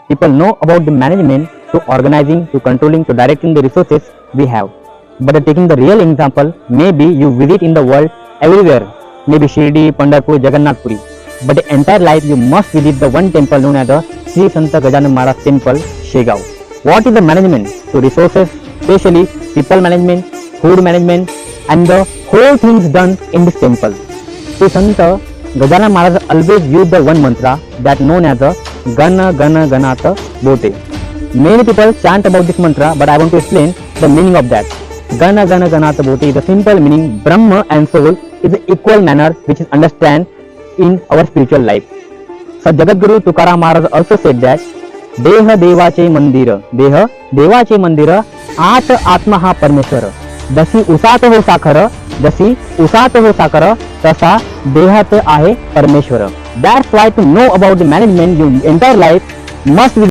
people know about the management to organizing to controlling to directing the resources we have. But taking the real example, maybe you visit in the world everywhere, maybe Shirdi, Pandharpur, Jagannath Puri. But the entire life you must visit the one temple known as the Sri Santa Gajanan Maharaj Temple, Shegaon. What is the management? So resources, especially people management, food management, and the whole things done in this temple. Sri Santa Gajanan Maharaj always used the one mantra that known as the Gana Gana Ganata Bote. Many people chant about this mantra, but I want to explain the meaning of that. Gana Gana Ganata Bote is the simple meaning Brahma and soul is the equal manner which is understand in our spiritual life. So Jagadguru Tukaram Maharaj also said that Deha Devache Mandira, Deha Devache Mandira, At Atma ha Parmeshwara. जशी उसात हो साखर, जशी उसात हो साखर, तसा देहात आहे परमेश्वर. That's why to know about the management, your entire life must be